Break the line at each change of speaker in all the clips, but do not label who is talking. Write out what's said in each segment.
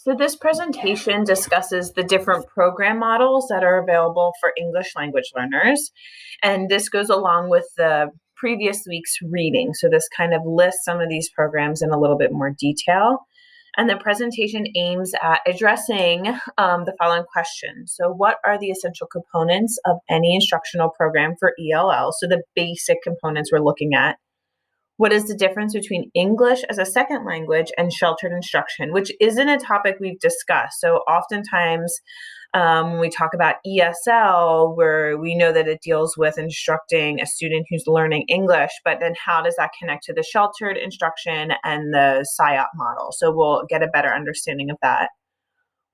So this presentation discusses the different program models that are available for English language learners. And this goes along with the previous week's reading. So this kind of lists some of these programs in a little bit more detail. And the presentation aims at addressing the following questions. So what are the essential components of any instructional program for ELL? So the basic components we're looking at. What is the difference between English as a second language and sheltered instruction, which isn't a topic we've discussed. So oftentimes when we talk about ESL, where we know that it deals with instructing a student who's learning English, but then how does that connect to the sheltered instruction and the SIOP model? So we'll get a better understanding of that.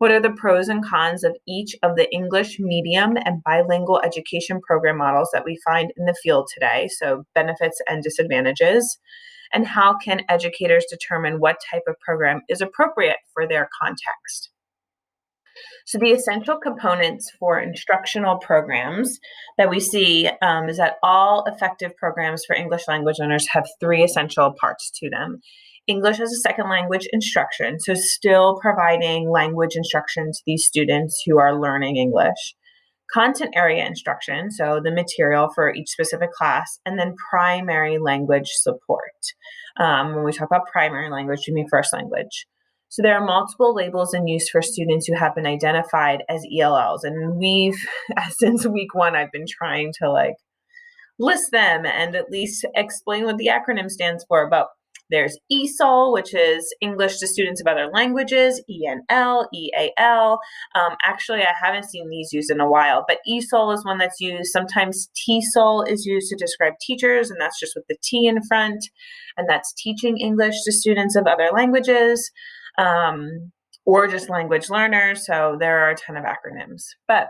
What are the pros and cons of each of the English medium and bilingual education program models that we find in the field today? So benefits and disadvantages. And how can educators determine what type of program is appropriate for their context? So the essential components for instructional programs that we see is that all effective programs for English language learners have three essential parts to them. English as a second language instruction, so still providing language instruction to these students who are learning English. Content area instruction, so the material for each specific class, and then primary language support. When we talk about primary language, we mean first language. So there are multiple labels in use for students who have been identified as ELLs, and since week one, I've been trying to list them and at least explain what the acronym stands for. But there's ESOL, which is English to Students of Other Languages, ENL, EAL. Actually, I haven't seen these used in a while, but ESOL is one that's used. Sometimes TESOL is used to describe teachers, and that's just with the T in front, and that's teaching English to students of other languages, or just language learners. So there are a ton of acronyms. But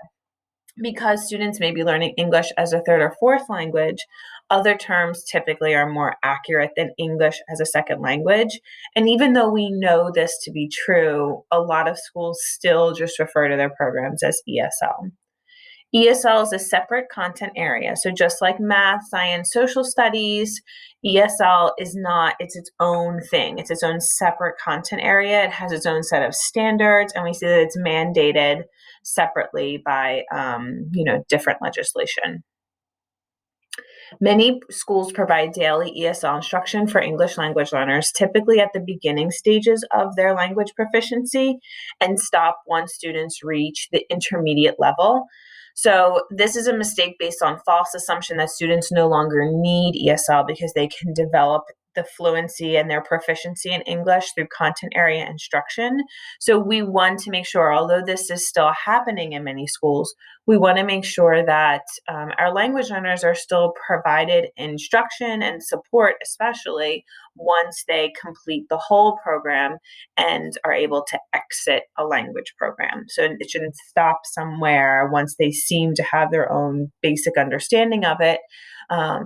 because students may be learning English as a third or fourth language, other terms typically are more accurate than English as a second language. And even though we know this to be true, a lot of schools still just refer to their programs as ESL. ESL is a separate content area. So just like math, science, social studies, ESL is not, it's its own thing. It's its own separate content area. It has its own set of standards, and we see that it's mandated separately by, different legislation. Many schools provide daily ESL instruction for English language learners, typically at the beginning stages of their language proficiency, and stop once students reach the intermediate level. So this is a mistake based on false assumption that students no longer need ESL because they can develop the fluency and their proficiency in English through content area instruction. So we want to make sure, although this is still happening in many schools, we want to make sure that our language learners are still provided instruction and support, especially once they complete the whole program and are able to exit a language program. So it shouldn't stop somewhere once they seem to have their own basic understanding of it,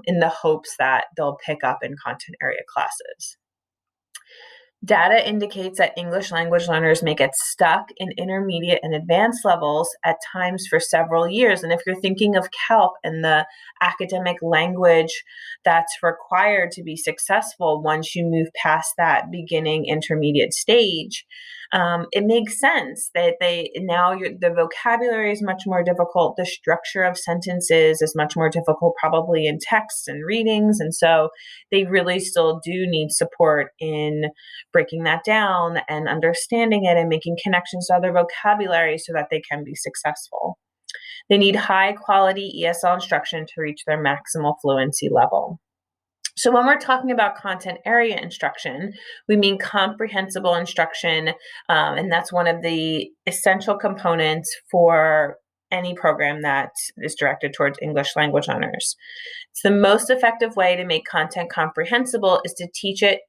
in the hopes that they'll pick up in content area classes. Data indicates that English language learners may get stuck in intermediate and advanced levels at times for several years. And if you're thinking of CALP and the academic language that's required to be successful once you move past that beginning intermediate stage, it makes sense that the vocabulary is much more difficult. The structure of sentences is much more difficult, probably in texts and readings. And so they really still do need support in breaking that down and understanding it and making connections to other vocabulary so that they can be successful. They need high quality ESL instruction to reach their maximal fluency level. So when we're talking about content area instruction, we mean comprehensible instruction, and that's one of the essential components for any program that is directed towards English language learners. It's the most effective way to make content comprehensible is to teach it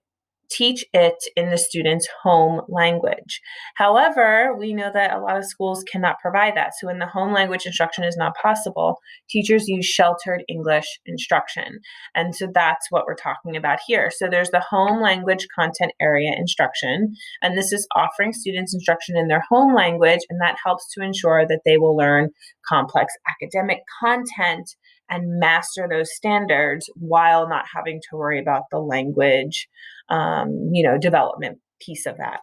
in the student's home language. However, we know that a lot of schools cannot provide that. So when the home language instruction is not possible, teachers use sheltered English instruction. And so that's what we're talking about here. So there's the home language content area instruction, and this is offering students instruction in their home language, and that helps to ensure that they will learn complex academic content and master those standards while not having to worry about the language development piece of that.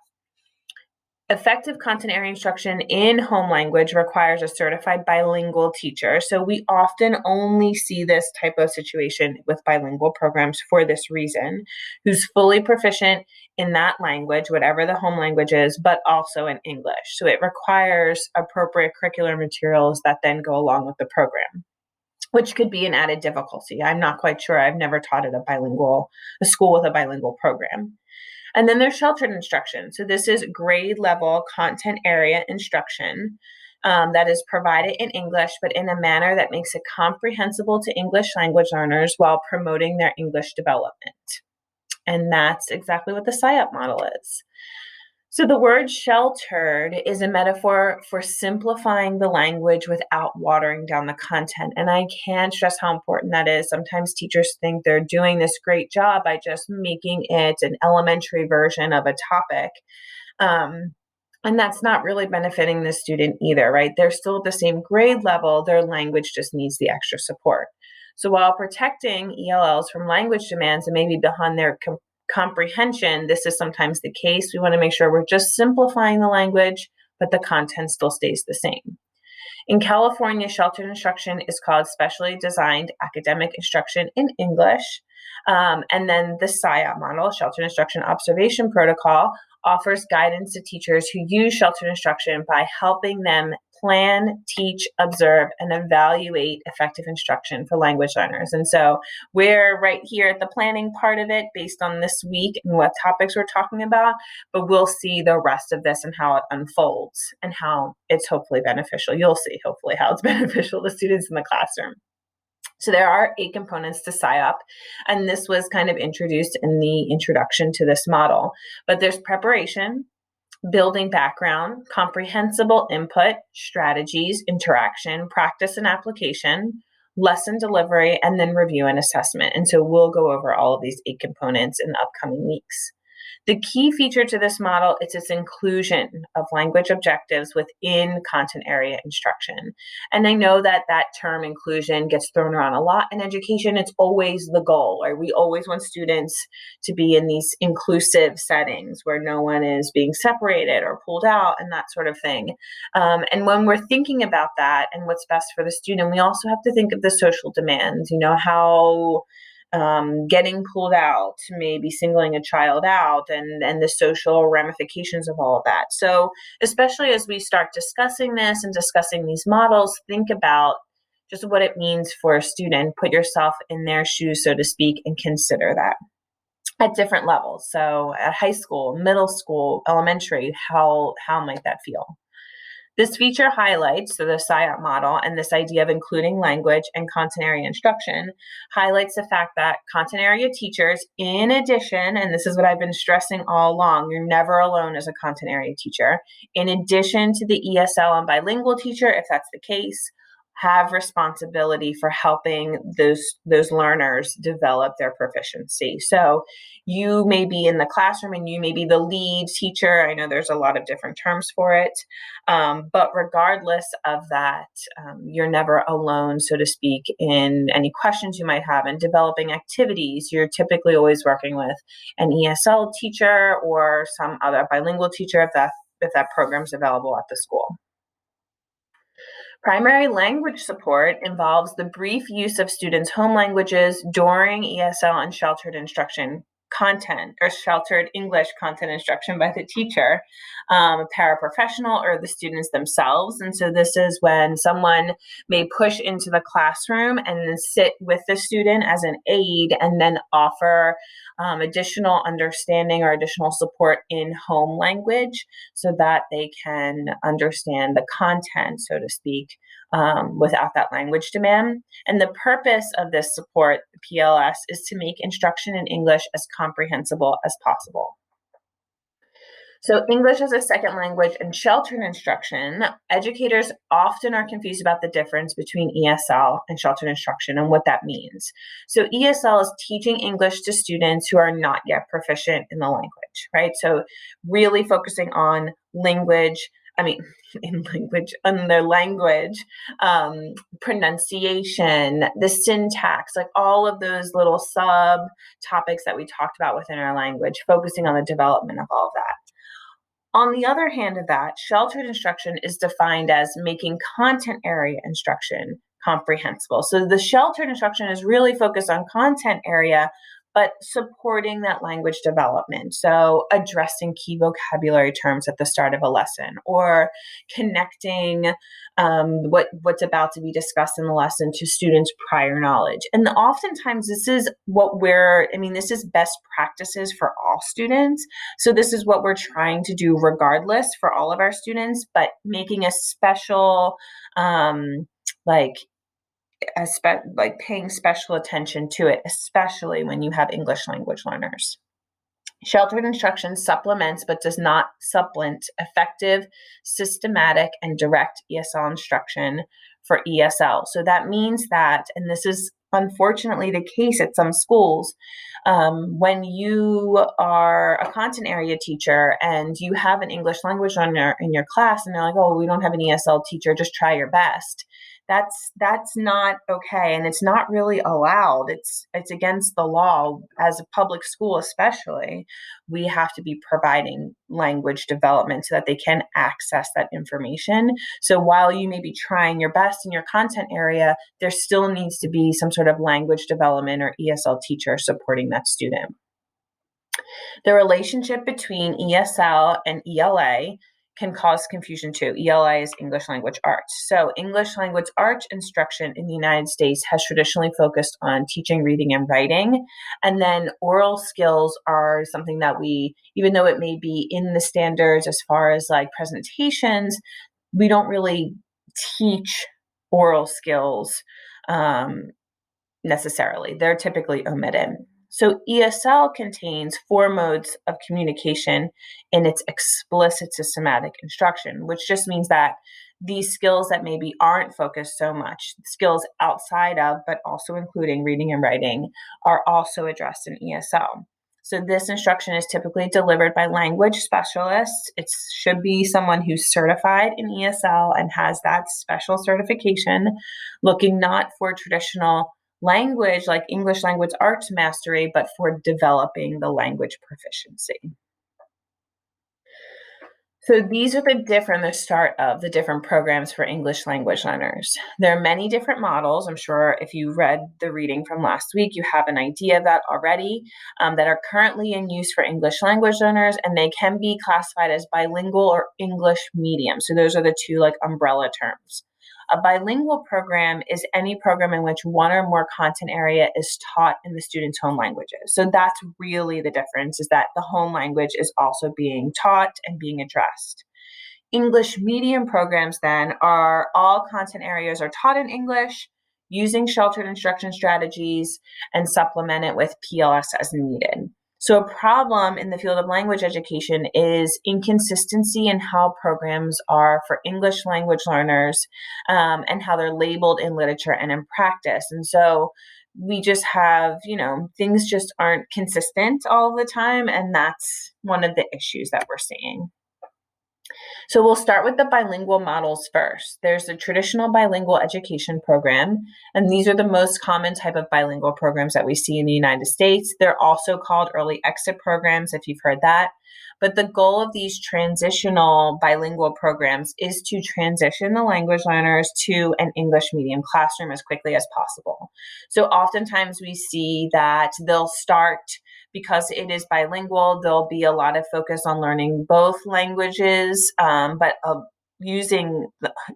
Effective content area instruction in home language requires a certified bilingual teacher. So we often only see this type of situation with bilingual programs for this reason, who's fully proficient in that language, whatever the home language is, but also in English. So it requires appropriate curricular materials that then go along with the program, which could be an added difficulty. I'm not quite sure. I've never taught at a school with a bilingual program. And then there's sheltered instruction. So this is grade level content area instruction that is provided in English, but in a manner that makes it comprehensible to English language learners while promoting their English development. And that's exactly what the SIOP model is. So the word sheltered is a metaphor for simplifying the language without watering down the content. And I can't stress how important that is. Sometimes teachers think they're doing this great job by just making it an elementary version of a topic. And that's not really benefiting the student either, right? They're still at the same grade level, their language just needs the extra support. So while protecting ELLs from language demands and maybe beyond their comprehension, this is sometimes the case. We want to make sure we're just simplifying the language, but the content still stays the same. In California, sheltered instruction is called Specially Designed Academic Instruction in English. And then the SIOP model, Sheltered Instruction Observation Protocol, offers guidance to teachers who use sheltered instruction by helping them plan, teach, observe, and evaluate effective instruction for language learners. And so we're right here at the planning part of it based on this week and what topics we're talking about, but we'll see the rest of this and how it unfolds and how it's hopefully beneficial. You'll see hopefully how it's beneficial to students in the classroom. So there are 8 components to SIOP, and this was kind of introduced in the introduction to this model. But there's preparation, building background, comprehensible input, strategies, interaction, practice and application, lesson delivery, and then review and assessment. And so we'll go over all of these 8 components in the upcoming weeks. The key feature to this model is its inclusion of language objectives within content area instruction. And I know that that term inclusion gets thrown around a lot in education. It's always the goal, right? We always want students to be in these inclusive settings where no one is being separated or pulled out and that sort of thing. And when we're thinking about that and what's best for the student, we also have to think of the social demands, how getting pulled out, maybe singling a child out, and the social ramifications of all of that. So especially as we start discussing this and discussing these models, think about just what it means for a student. Put yourself in their shoes, so to speak, and consider that at different levels. So at high school, middle school, elementary, how might that feel? This feature highlights, so the SIOP model and this idea of including language and content area instruction highlights the fact that content area teachers, in addition, and this is what I've been stressing all along, you're never alone as a content area teacher, in addition to the ESL and bilingual teacher, if that's the case, have responsibility for helping those learners develop their proficiency. So you may be in the classroom and you may be the lead teacher. I know there's a lot of different terms for it. But regardless of that, you're never alone, so to speak, in any questions you might have in developing activities. You're typically always working with an ESL teacher or some other bilingual teacher if that program's available at the school. Primary language support involves the brief use of students' home languages during ESL and sheltered instruction content or sheltered English content instruction by the teacher, a paraprofessional, or the students themselves. And so this is when someone may push into the classroom and then sit with the student as an aide and then offer additional understanding or additional support in home language so that they can understand the content, so to speak, without that language demand. And the purpose of this support, PLS, is to make instruction in English as comprehensible as possible. So English as a second language and sheltered instruction, educators often are confused about the difference between ESL and sheltered instruction and what that means. So ESL is teaching English to students who are not yet proficient in the language, right? So really focusing on their language, pronunciation, the syntax, like all of those little sub topics that we talked about within our language, focusing on the development of all of that. On the other hand of that, sheltered instruction is defined as making content area instruction comprehensible. So the sheltered instruction is really focused on content area, but supporting that language development. So addressing key vocabulary terms at the start of a lesson, or connecting what's about to be discussed in the lesson to students' prior knowledge. And oftentimes this is this is best practices for all students. So this is what we're trying to do regardless for all of our students, but making a special, like paying special attention to it, especially when you have English language learners. Sheltered instruction supplements but does not supplant effective, systematic, and direct ESL instruction for ESL. So that means that, and this is unfortunately the case at some schools, when you are a content area teacher and you have an English language learner in your class and they're like, oh, we don't have an ESL teacher, just try your best. That's not okay, and it's not really allowed. It's against the law. As a public school especially, we have to be providing language development so that they can access that information. So while you may be trying your best in your content area, there still needs to be some sort of language development or ESL teacher supporting that student. The relationship between ESL and ELA can cause confusion too. ELA is English Language Arts. So English Language Arts instruction in the United States has traditionally focused on teaching reading and writing. And then oral skills are something that we, even though it may be in the standards as far as like presentations, we don't really teach oral skills necessarily. They're typically omitted. So ESL contains 4 modes of communication in its explicit systematic instruction, which just means that these skills that maybe aren't focused so much, skills outside of, but also including reading and writing, are also addressed in ESL. So this instruction is typically delivered by language specialists. It should be someone who's certified in ESL and has that special certification, looking not for traditional language like English language arts mastery, but for developing the language proficiency. So these are the start of the different programs for English language learners. There are many different models. I'm sure if you read the reading from last week, you have an idea of that already, that are currently in use for English language learners, and they can be classified as bilingual or English medium. So those are the two like umbrella terms. A bilingual program is any program in which one or more content area is taught in the student's home languages. So that's really the difference, is that the home language is also being taught and being addressed. English medium programs then are all content areas are taught in English using sheltered instruction strategies and supplement it with PLS as needed. So a problem in the field of language education is inconsistency in how programs are for English language learners, and how they're labeled in literature and in practice. And so we just have, things just aren't consistent all the time. And that's one of the issues that we're seeing. So we'll start with the bilingual models first. There's a traditional bilingual education program, and these are the most common type of bilingual programs that we see in the United States. They're also called early exit programs, if you've heard that. But the goal of these transitional bilingual programs is to transition the language learners to an English medium classroom as quickly as possible. So oftentimes we see that they'll start, because it is bilingual, there'll be a lot of focus on learning both languages, but using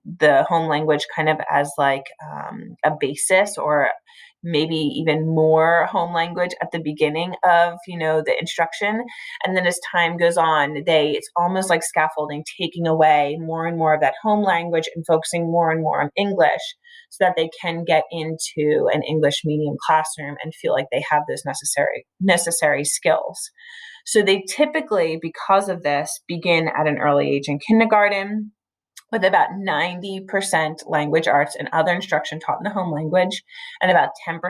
the home language kind of as like a basis, or maybe even more home language at the beginning of the instruction. And then as time goes on, it's almost like scaffolding, taking away more and more of that home language and focusing more and more on English, so that they can get into an English medium classroom and feel like they have those necessary skills. So they typically, because of this, begin at an early age in kindergarten, with about 90% language arts and other instruction taught in the home language, and about 10%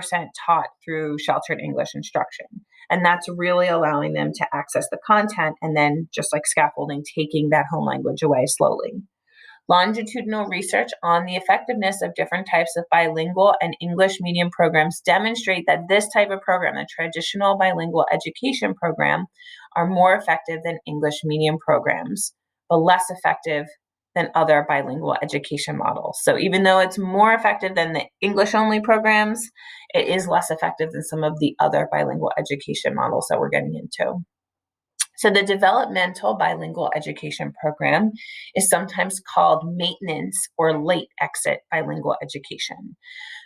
taught through sheltered English instruction. And that's really allowing them to access the content, and then, just like scaffolding, taking that home language away slowly. Longitudinal research on the effectiveness of different types of bilingual and English medium programs demonstrate that this type of program, a traditional bilingual education program, are more effective than English medium programs, but less effective than other bilingual education models. So even though it's more effective than the English only programs, it is less effective than some of the other bilingual education models that we're getting into. So the developmental bilingual education program is sometimes called maintenance or late exit bilingual education.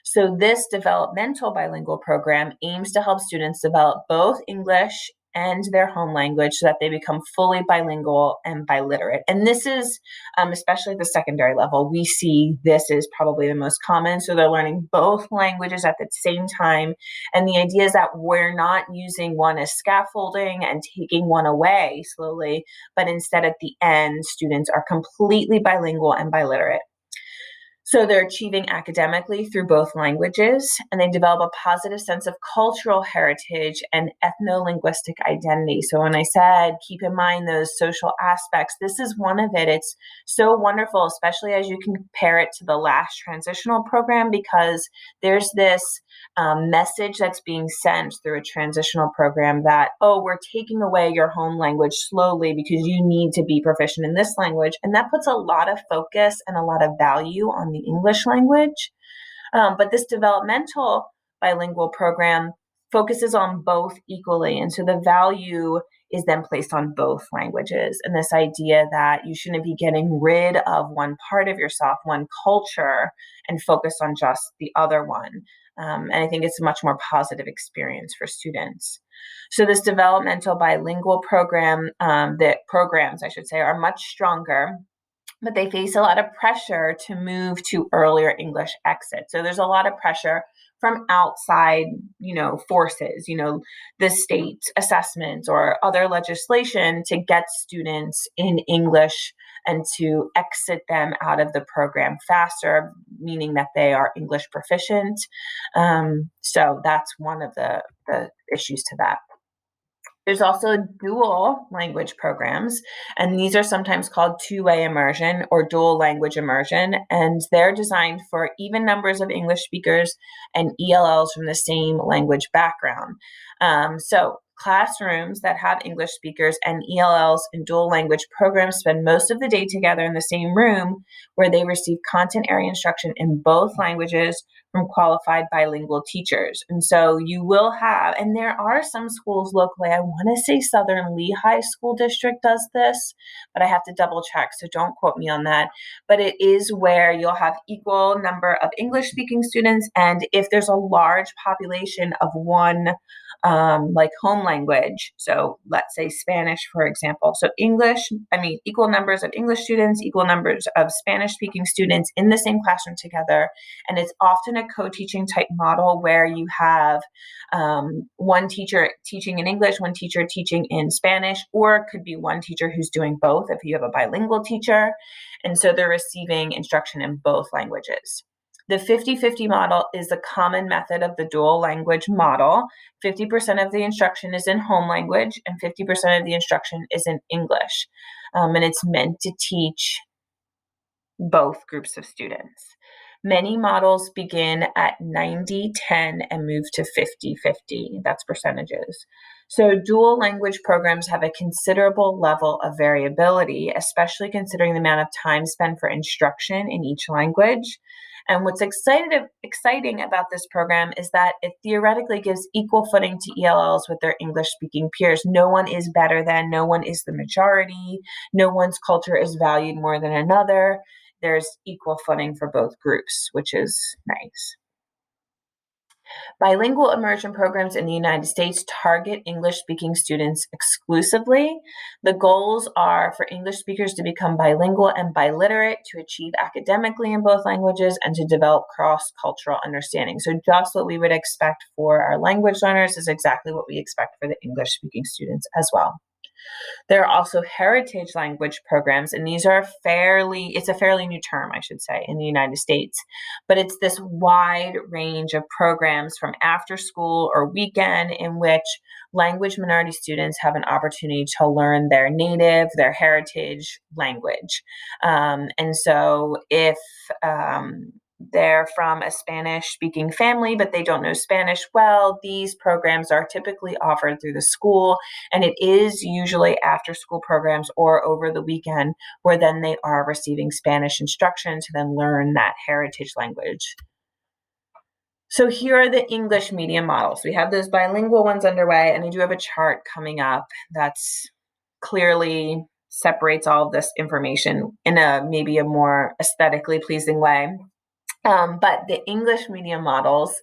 So this developmental bilingual program aims to help students develop both English and their home language so that they become fully bilingual and biliterate. And this is, especially at the secondary level, we see this is probably the most common. So they're learning both languages at the same time. And the idea is that we're not using one as scaffolding and taking one away slowly, but instead at the end, students are completely bilingual and biliterate. So they're achieving academically through both languages, and they develop a positive sense of cultural heritage and ethno-linguistic identity. So when I said keep in mind those social aspects, this is one of it. It's so wonderful, especially as you compare it to the last transitional program, because there's this message that's being sent through a transitional program that, oh, we're taking away your home language slowly because you need to be proficient in this language. And that puts a lot of focus and a lot of value on the English language. But this developmental bilingual program focuses on both equally. And so the value is then placed on both languages. And this idea that you shouldn't be getting rid of one part of yourself, one culture, and focus on just the other one. And I think it's a much more positive experience for students. So this developmental bilingual program, the programs, I should say, are much stronger, but they face a lot of pressure to move to earlier English exit. So there's a lot of pressure from outside, forces, the state assessments or other legislation to get students in English and to exit them out of the program faster, meaning that they are English proficient. So that's one of the issues to that. There's also dual language programs, and these are sometimes called two-way immersion or dual language immersion, and they're designed for even numbers of English speakers and ELLs from the same language background. So classrooms that have English speakers and ELLs in dual language programs spend most of the day together in the same room where they receive content area instruction in both languages from qualified bilingual teachers. And so you will have, and there are some schools locally, I want to say Southern Lehigh School District does this, but I have to double check, so don't quote me on that. But it is where you'll have equal number of English speaking students, and if there's a large population of one like home language, so let's say Spanish, for example. So equal numbers of English students, equal numbers of Spanish speaking students in the same classroom together. And it's often a co-teaching type model where you have one teacher teaching in English, one teacher teaching in Spanish, or it could be one teacher who's doing both if you have a bilingual teacher. And so they're receiving instruction in both languages. The 50-50 model is the common method of the dual language model. 50% of the instruction is in home language and 50% of the instruction is in English. And it's meant to teach both groups of students. Many models begin at 90-10 and move to 50-50. That's percentages. So dual language programs have a considerable level of variability, especially considering the amount of time spent for instruction in each language. And what's exciting about this program is that it theoretically gives equal footing to ELLs with their English-speaking peers. No one is better than, no one is the majority, no one's culture is valued more than another. There's equal footing for both groups, which is nice. Bilingual immersion programs in the United States target English-speaking students exclusively. The goals are for English speakers to become bilingual and biliterate, to achieve academically in both languages, and to develop cross-cultural understanding. So just what we would expect for our language learners is exactly what we expect for the English-speaking students as well. There are also heritage language programs, and these are it's a fairly new term, I should say, in the United States, but it's this wide range of programs from after school or weekend in which language minority students have an opportunity to learn their heritage language. And so if they're from a Spanish speaking family, but they don't know Spanish well, these programs are typically offered through the school. And it is usually after school programs or over the weekend where then they are receiving Spanish instruction to then learn that heritage language. So here are the English medium models. We have those bilingual ones underway, and I do have a chart coming up that's clearly separates all of this information in maybe a more aesthetically pleasing way. But the English medium models,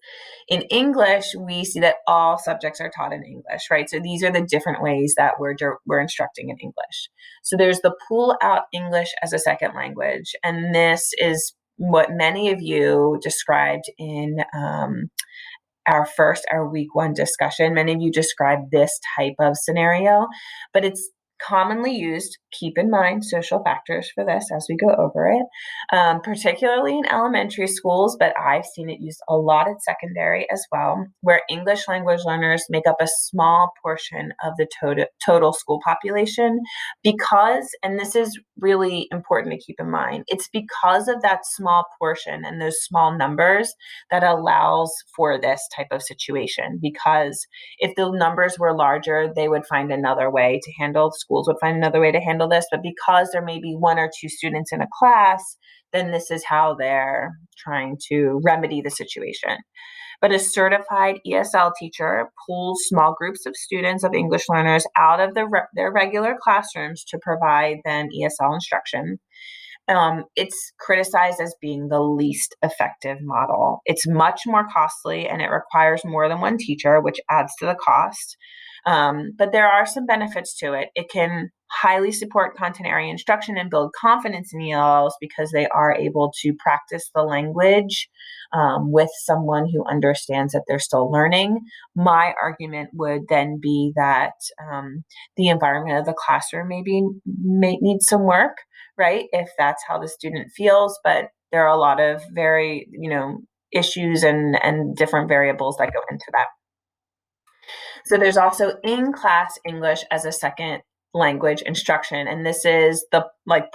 in English, we see that all subjects are taught in English, right? So these are the different ways that we're instructing in English. So there's the pull out English as a second language, and this is what many of you described in our week one discussion. Many of you described this type of scenario, but it's commonly used. Keep in mind social factors for this as we go over it, particularly in elementary schools, but I've seen it used a lot at secondary as well, where English language learners make up a small portion of the total school population because, and this is really important to keep in mind, it's because of that small portion and those small numbers that allows for this type of situation. Because if the numbers were larger, they would find another way to handle, schools would find another way to handle this. But because there may be one or two students in a class, then this is how they're trying to remedy the situation. But a certified ESL teacher pulls small groups of students, of English learners, out of their regular classrooms to provide then ESL instruction. It's criticized as being the least effective model. It's much more costly and it requires more than one teacher, which adds to the cost. But there are some benefits to it. It can highly support content area instruction and build confidence in ELLs because they are able to practice the language with someone who understands that they're still learning. My argument would then be that the environment of the classroom may need some work, right? If that's how the student feels, but there are a lot of very, issues and different variables that go into that. So there's also in-class English as a second language instruction, and this is the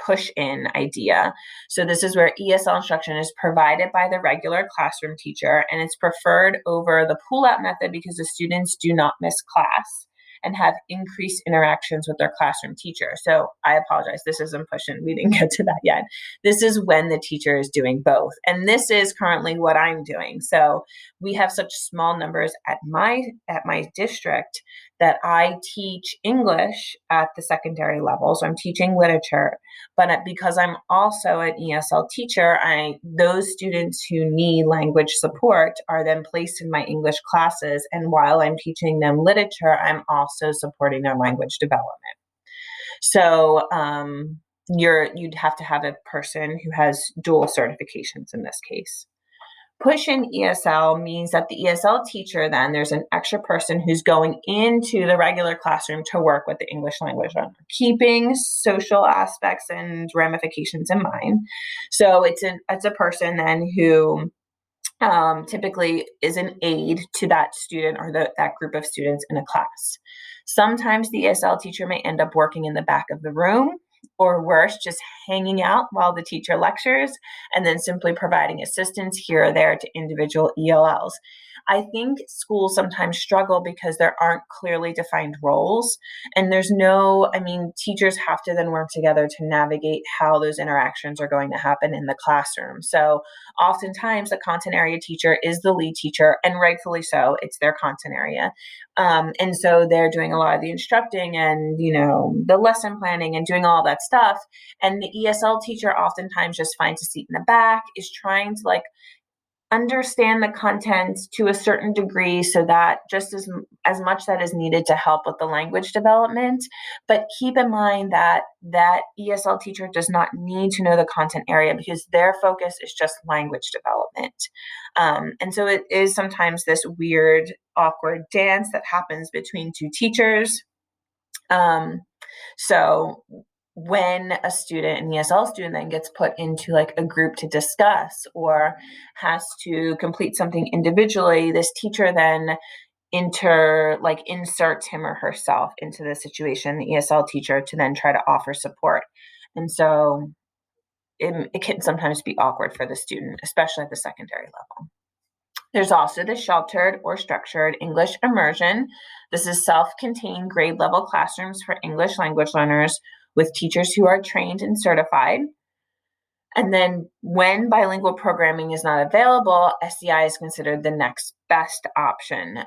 push-in idea. So this is where ESL instruction is provided by the regular classroom teacher, and it's preferred over the pull-out method because the students do not miss class and have increased interactions with their classroom teacher. So I apologize, this isn't push-in. We didn't get to that yet. This is when the teacher is doing both. And this is currently what I'm doing. So we have such small numbers at my district that I teach English at the secondary level. So I'm teaching literature, but because I'm also an ESL teacher, those students who need language support are then placed in my English classes. And while I'm teaching them literature, I'm also supporting their language development. So you'd have to have a person who has dual certifications in this case. Push-in ESL means that the ESL teacher, then there's an extra person who's going into the regular classroom to work with the English language learner, keeping social aspects and ramifications in mind. So it's a person then who typically is an aide to that student or that group of students in a class. Sometimes the ESL teacher may end up working in the back of the room, or worse, just hanging out while the teacher lectures and then simply providing assistance here or there to individual ELLs. I think schools sometimes struggle because there aren't clearly defined roles, and teachers have to then work together to navigate how those interactions are going to happen in the classroom. So oftentimes the content area teacher is the lead teacher, and rightfully so, it's their content area. And so they're doing a lot of the instructing and, the lesson planning and doing all that stuff. And the ESL teacher oftentimes just finds a seat in the back, is trying to understand the content to a certain degree so that just as much that is needed to help with the language development. But keep in mind that ESL teacher does not need to know the content area because their focus is just language development. And so it is sometimes this weird, awkward dance that happens between two teachers. So when a student, an ESL student, then gets put into like a group to discuss or has to complete something individually, this teacher then inserts him or herself into the situation, the ESL teacher, to then try to offer support. And so it can sometimes be awkward for the student, especially at the secondary level. There's also the sheltered or structured English immersion. This is self-contained grade level classrooms for English language learners with teachers who are trained and certified. And then when bilingual programming is not available, SEI is considered the next best option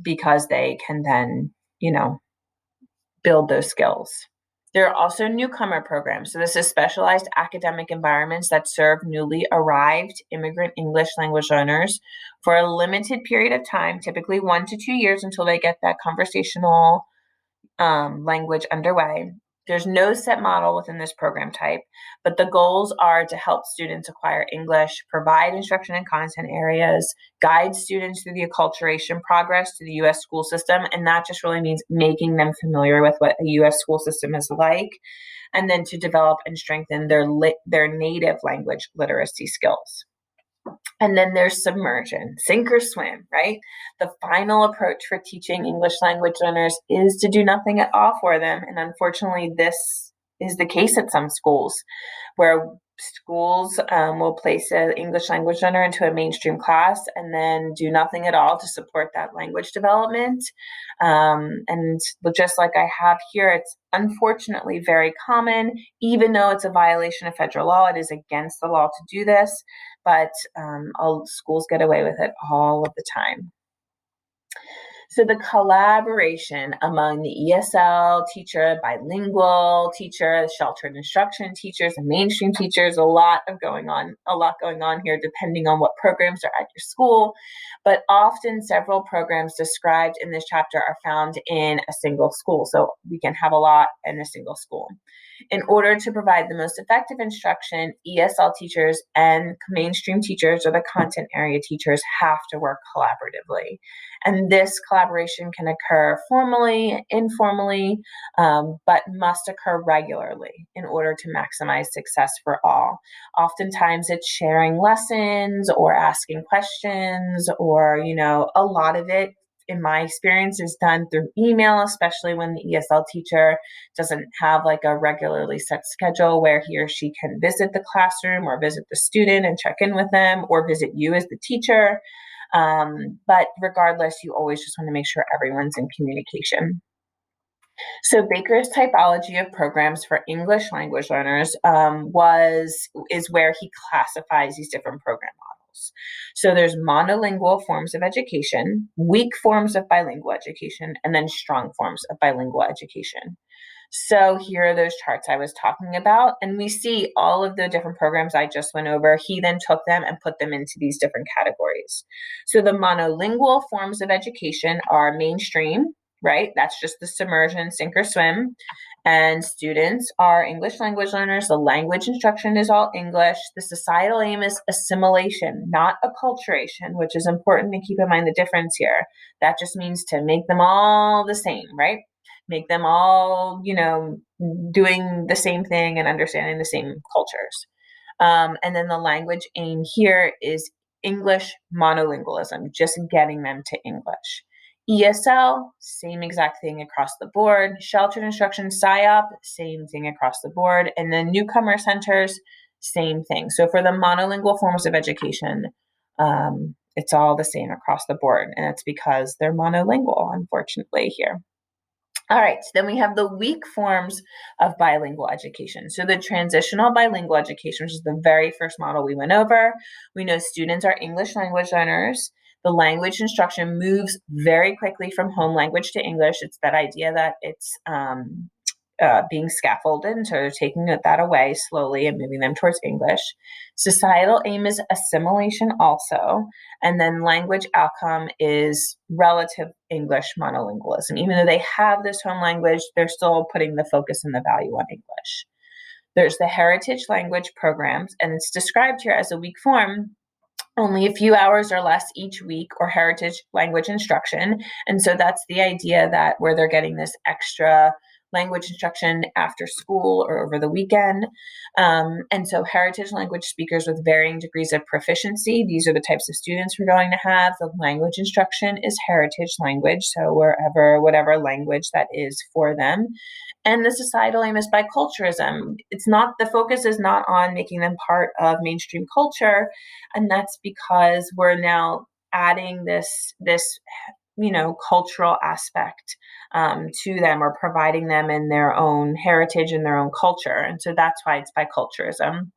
because they can then, build those skills. There are also newcomer programs. So this is specialized academic environments that serve newly arrived immigrant English language learners for a limited period of time, typically 1 to 2 years until they get that conversational language underway. There's no set model within this program type, but the goals are to help students acquire English, provide instruction in content areas, guide students through the acculturation progress to the U.S. school system, and that just really means making them familiar with what a U.S. school system is like, and then to develop and strengthen their native language literacy skills. And then there's submersion, sink or swim, right? The final approach for teaching English language learners is to do nothing at all for them. And unfortunately, this is the case at some schools where schools will place an English language learner into a mainstream class and then do nothing at all to support that language development. And just like I have here, it's unfortunately very common, even though it's a violation of federal law, it is against the law to do this, but all schools get away with it all of the time. So the collaboration among the ESL teacher, bilingual teacher, sheltered instruction teachers, and mainstream teachers, a lot going on here depending on what programs are at your school. But often several programs described in this chapter are found in a single school. So we can have a lot in a single school. In order to provide the most effective instruction, ESL teachers and mainstream teachers or the content area teachers have to work collaboratively. And this collaboration can occur formally, informally, but must occur regularly in order to maximize success for all. Oftentimes it's sharing lessons or asking questions or, a lot of it in my experience is done through email, especially when the ESL teacher doesn't have like a regularly set schedule where he or she can visit the classroom or visit the student and check in with them or visit you as the teacher. But regardless, you always just want to make sure everyone's in communication. So Baker's typology of programs for English language learners is where he classifies these different program models. So there's monolingual forms of education, weak forms of bilingual education, and then strong forms of bilingual education. So here are those charts I was talking about, and we see all of the different programs I just went over. He then took them and put them into these different categories. So the monolingual forms of education are mainstream, right? That's just the submersion, sink or swim. And students are English language learners. The language instruction is all English. The societal aim is assimilation, not acculturation, which is important to keep in mind the difference here. That just means to make them all the same, right? Make them all, doing the same thing and understanding the same cultures. And then the language aim here is English monolingualism, just getting them to English. ESL, same exact thing across the board. Sheltered instruction, SIOP, same thing across the board. And then newcomer centers, same thing. So for the monolingual forms of education, it's all the same across the board. And it's because they're monolingual, unfortunately, here. All right, so then we have the weak forms of bilingual education. So the transitional bilingual education, which is the very first model we went over. We know students are English language learners. The language instruction moves very quickly from home language to English. It's that idea that it's being scaffolded, and so they're taking that away slowly and moving them towards English. Societal aim is assimilation also, and then language outcome is relative English monolingualism. Even though they have this home language, they're still putting the focus and the value on English. There's the heritage language programs, and it's described here as a weak form, only a few hours or less each week, or heritage language instruction. And so that's the idea that where they're getting this extra language instruction after school or over the weekend. And so heritage language speakers with varying degrees of proficiency, these are the types of students we're going to have. The language instruction is heritage language, so whatever language that is for them. And the societal aim is biculturalism. The focus is not on making them part of mainstream culture, and that's because we're now adding this cultural aspect to them, or providing them in their own heritage and their own culture. And so that's why it's biculturalism.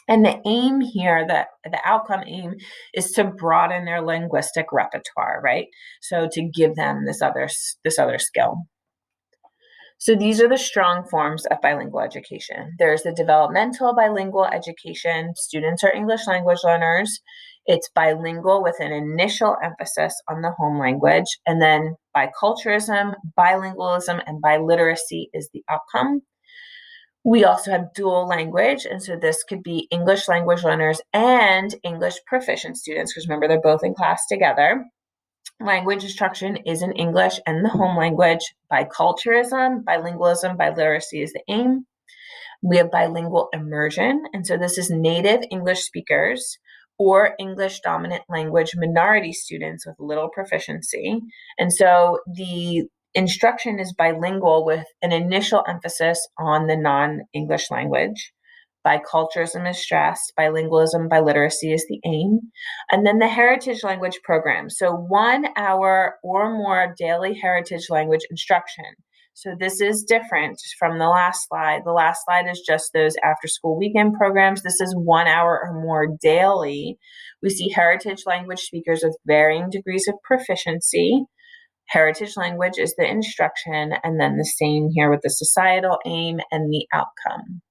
And the aim here, the outcome aim, is to broaden their linguistic repertoire, right? So to give them this other skill. So these are the strong forms of bilingual education. There's the developmental bilingual education. Students are English language learners. It's bilingual with an initial emphasis on the home language. And then biculturalism, bilingualism, and biliteracy is the outcome. We also have dual language. And so this could be English language learners and English proficient students, because remember, they're both in class together. Language instruction is in English and the home language. Biculturalism, bilingualism, biliteracy is the aim. We have bilingual immersion, and so this is native English speakers or English dominant language minority students with little proficiency. And so the instruction is bilingual with an initial emphasis on the non-English language. Biculturalism is stressed, bilingualism, biliteracy is the aim. And then the heritage language program. So 1 hour or more daily heritage language instruction. So this is different from the last slide. The last slide is just those after school weekend programs. This is 1 hour or more daily. We see heritage language speakers with varying degrees of proficiency. Heritage language is the instruction, and then the same here with the societal aim and the outcome.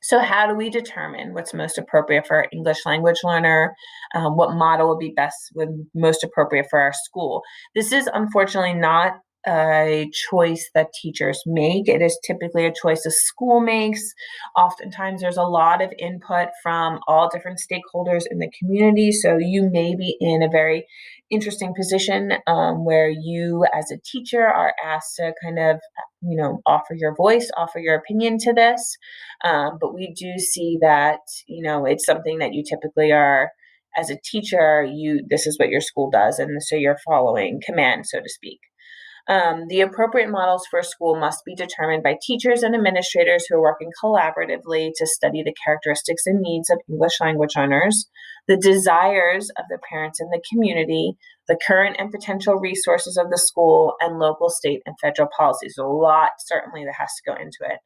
So how do we determine what's most appropriate for our English language learner? What model would most appropriate for our school? This is unfortunately not a choice that teachers make. It is typically a choice a school makes. Oftentimes there's a lot of input from all different stakeholders in the community. So you may be in a very interesting position where you as a teacher are asked to kind of, offer your voice, offer your opinion to this. But we do see that, it's something that you typically are, as a teacher, this is what your school does. And so you're following command, so to speak. The appropriate models for a school must be determined by teachers and administrators who are working collaboratively to study the characteristics and needs of English language learners, the desires of the parents in the community, the current and potential resources of the school, and local, state, and federal policies. A lot, certainly, that has to go into it.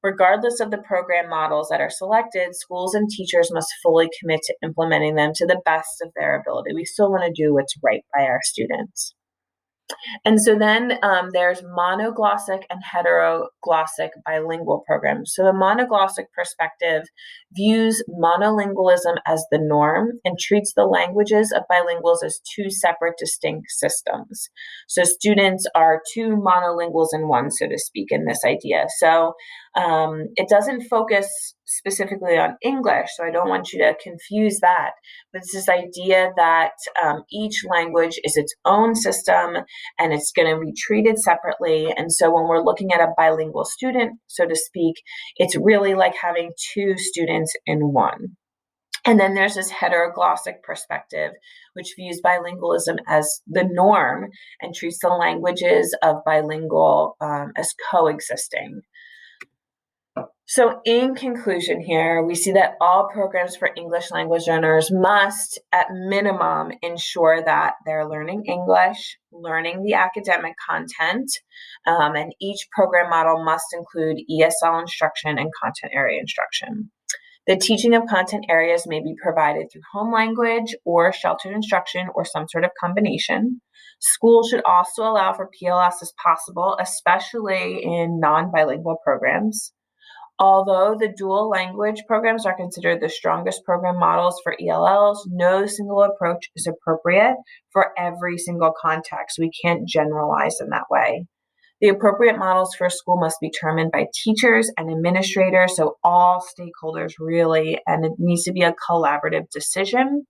Regardless of the program models that are selected, schools and teachers must fully commit to implementing them to the best of their ability. We still want to do what's right by our students. And so then there's monoglossic and heteroglossic bilingual programs. So the monoglossic perspective views monolingualism as the norm and treats the languages of bilinguals as two separate, distinct systems. So students are two monolinguals in one, so to speak, in this idea. So it doesn't focus specifically on English, so I don't want you to confuse that. But it's this idea that each language is its own system and it's going to be treated separately. And so when we're looking at a bilingual student, so to speak, it's really like having two students in one. And then there's this heteroglossic perspective, which views bilingualism as the norm and treats the languages of bilingual as coexisting. So in conclusion here, we see that all programs for English language learners must, at minimum, ensure that they're learning English, learning the academic content, and each program model must include ESL instruction and content area instruction. The teaching of content areas may be provided through home language or sheltered instruction or some sort of combination. Schools should also allow for PLS as possible, especially in non-bilingual programs. Although the dual language programs are considered the strongest program models for ELLs, no single approach is appropriate for every single context. We can't generalize in that way. The appropriate models for a school must be determined by teachers and administrators, so all stakeholders really, and it needs to be a collaborative decision.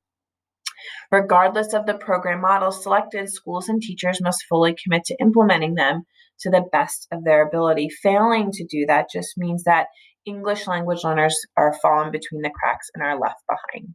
Regardless of the program model selected, schools and teachers must fully commit to implementing them to the best of their ability. Failing to do that just means that English language learners are falling between the cracks and are left behind.